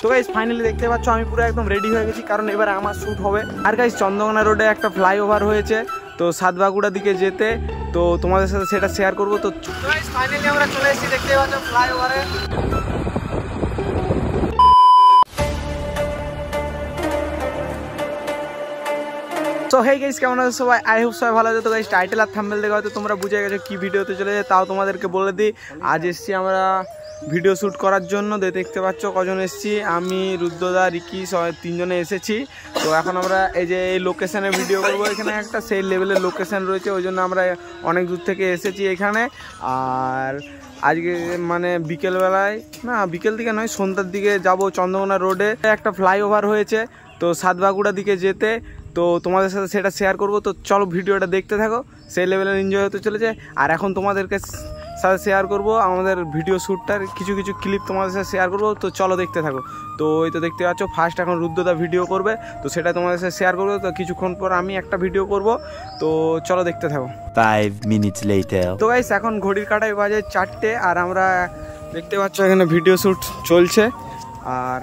তো guys finally দেখতে পাচ্ছ আমি পুরো একদম রেডি হয়ে গেছি, কারণ এবারে আমার শ্যুট হবে। আর গাইস চন্দ্রকোনা রোডে একটা ফ্লাইওভার হয়েছে তো সাতবাগুড়া দিকে যেতে, তো তোমাদের সাথে সেটা শেয়ার করবো। তো গাইস ফাইনালি আমরা চলে এসেছি, দেখতে পাচ্ছ ফ্লাইওভারে। তো হেই গাইস, কেমন আছো সবাই? আই হোপ সবাই ভালো আছে। তো গাইস টাইটেল আর থাম্বনেল দেখে হয়তো তোমরা বুঝে গেছো কি ভিডিওতে চলে যায়, তাও তোমাদেরকে বলে দিই। আজ এসেছি আমরা ভিডিও শ্যুট করার জন্য। দেখতে পাচ্ছ কজন এসেছি, আমি, রুদ্রদা, রিকি, সবাই তিনজনে এসেছি। তো এখন আমরা এই যে এই লোকেশানে ভিডিও করবো। এখানে একটা সেই লেভেলের লোকেশান রয়েছে, ওই জন্য আমরা অনেক দূর থেকে এসেছি এখানে। আর আজকে মানে বিকেলবেলায়, না বিকেল দিকে নয়, সন্ধ্যার দিকে যাব চন্দ্রকোনা রোডে। একটা ফ্লাইওভার হয়েছে তো সাতবাগুড়া দিকে যেতে, তো তোমাদের সাথে সেটা শেয়ার করব। তো চলো ভিডিওটা দেখতে থাকো, সেই লেভেলের এনজয় হতে চলেছে। আর এখন তোমাদেরকে সাথে শেয়ার করব আমাদের ভিডিও শ্যুটটার কিছু কিছু ক্লিপ তোমাদের সাথে শেয়ার করব। তো চলো দেখতে থাকো। তো এই তো দেখতে পাচ্ছ ফার্স্ট এখন রুদ্রদা ভিডিও করবে, তো সেটা তোমাদের সাথে শেয়ার করবো। তো কিছুক্ষণ পর আমি একটা ভিডিও করব, তো চলো দেখতে থাকো। 5 minutes later. তো গাইস এখন ঘড়ির কাঁটায় বাজে 4টে, আর আমরা দেখতে পাচ্ছ এখানে ভিডিও শ্যুট চলছে। আর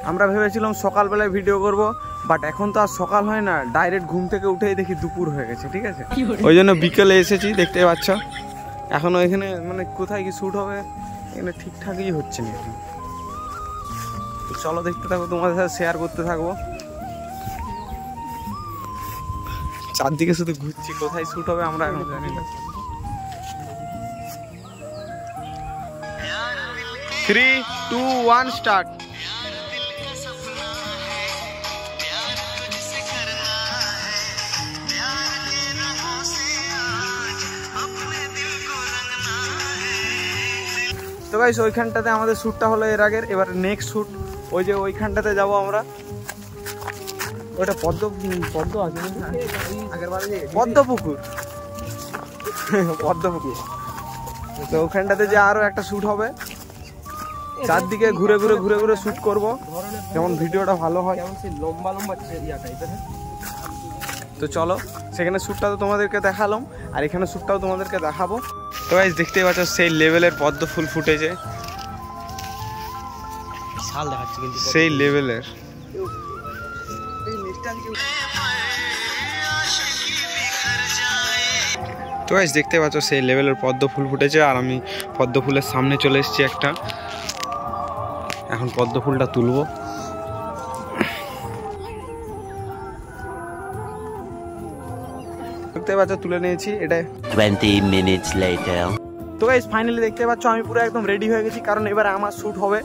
আমরা ভেবেছিলাম সকালবেলায় ভিডিও করব, বাট এখন তো আর সকাল হয় না, ডাইরেক্ট ঘুম থেকে উঠেই দেখি দুপুর হয়ে গেছে। ঠিক আছে, ওই জন্য বিকেলে এসেছি। দেখতে পাচ্ছ এখনও এখানে মানে কোথায় কি শ্যুট হবে এখানে ঠিকঠাকই হচ্ছে না। তো চলো দেখতে থাকো, তোমাদের সাথে শেয়ার করতে থাকবো। চারদিকে শুধু ঘুরছি, কোথায় শ্যুট হবে আমরা এখন জানি না। 3, 2, 1 স্টার্ট। তো গাইস ওইখানটাতে আমাদের শ্যুটটা হলো এর আগের, এবার নেক্সট শ্যুট ওই যে ওইখানটাতে যাব আমরা। ওটা পদ্ম আছে, পদ্মপুকুর পদ্মপুকুর। তো ওখানটাতে যে আরো একটা শ্যুট হবে, চারদিকে ঘুরে ঘুরে শ্যুট করব, যেমন ভিডিওটা ভালো হয়। লম্বা লম্বা তো চলো সেখানে শ্যুটটা তো তোমাদেরকে দেখালাম, আর এখানে শ্যুটটাও তোমাদেরকে দেখাবো। তো গাইস দেখতেই পাচ্ছ সেই লেভেলের পদ্ম ফুল ফুটেছে, বিশাল দেখাচ্ছে কিন্তু সেই লেভেলের। তো গাইস দেখতে পাচ্ছ সেই লেভেলের পদ্ম ফুল ফুটেছে, আর আমি পদ্ম ফুলের সামনে চলে এসেছি একটা। এখন পদ্ম ফুলটা তুলবো। দেখতে পাচ্ছ তুলে নিয়েছি এটা। 20 minutes later. তো গাইস ফাইনালি দেখতে পাচ্ছ আমি পুরো একদম রেডি হয়ে গেছি, কারণ এবারে আমার শ্যুট হবে।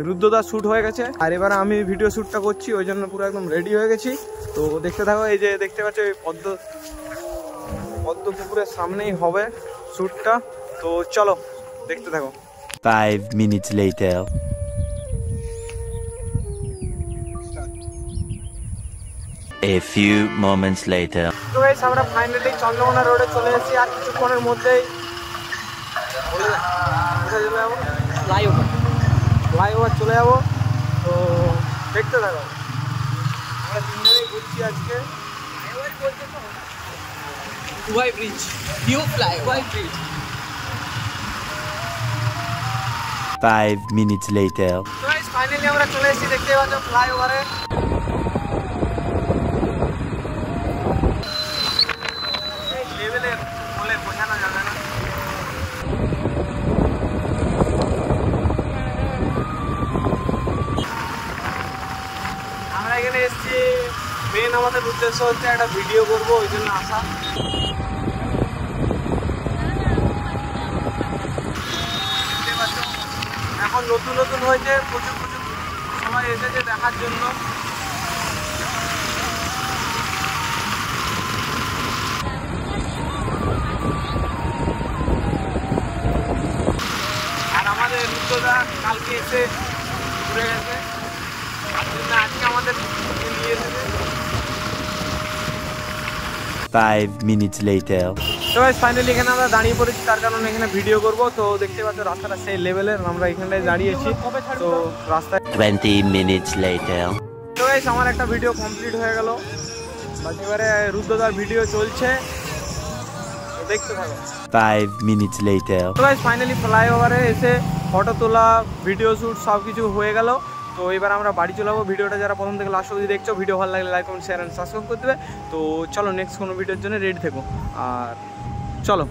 রুদ্রদা শ্যুট হয়ে গেছে, আর এবারে আমি ভিডিও শ্যুটটা করছি, ওই জন্য পুরো একদম রেডি হয়ে গেছি। তো দেখতে থাকো, এই যে দেখতে পাচ্ছ এই পদ্ম পুকুরের সামনেই হবে শ্যুটটা। তো চলো দেখতে থাকো। 5 minutes later. A few moments later. তো গাইস আমরা ফাইনালি চন্দ্রকোনা রোডে চলে এসেছি, আর কিছুক্ষণের মধ্যেই ফ্লাইওভার চলে যাবো। তো দেখতে থাকো, আমরা তিনজনেই ঘুরছি আজকে। Dubai bridge, new flyover bridge. 5 minutes later. তো গাইস ফাইনালি আমরা চলে এসেছি, দেখতে পাচ্ছ ফ্লাইওভারে। বোঝানো যাবে না। আমরা এখানে এসেছি, মেন আমাদের উদ্দেশ্য হচ্ছে একটা ভিডিও করব, ওই জন্য আসা। এখন নতুন হয়েছে, প্রচুর সবাই এসেছে দেখার জন্য। আর আমাদের রুদ্রদা কালকে এসে ঘুরে গেছে, আজকে আমাদের নিয়ে এসেছে। 5 minutes later. তো ফাইনালি এখানে আমরা দাঁড়িয়ে পড়েছি, তার কারণে এখানে ভিডিও করব। তো দেখতে পাচ্ছ রাস্তাটা সেই লেভেলের, আমরা এখানটায় দাঁড়িয়েছি। তো রাস্তায় 20 minutes later. তো গাইস আমার একটা ভিডিও কমপ্লিট হয়ে গেল, বাট এবারে রুদ্রদার ভিডিও চলছে, তো দেখতে থাকো। 5 minutes later. তো গাইস ফাইনালি ফ্লাইওভারে এসে ফটো তোলা, ভিডিও শ্যুট সব কিছু হয়ে গেল। তো এবার আমরা বাড়ি চলে যাবো। ভিডিওটা যারা প্রথম থেকে লাস্ট অবধি দেখছো, ভিডিও ভালো লাগলে like comment share and subscribe করে দেবে। তো চলো নেক্সট কোনো ভিডিওর জন্য রেডি থেকো, আর চলো।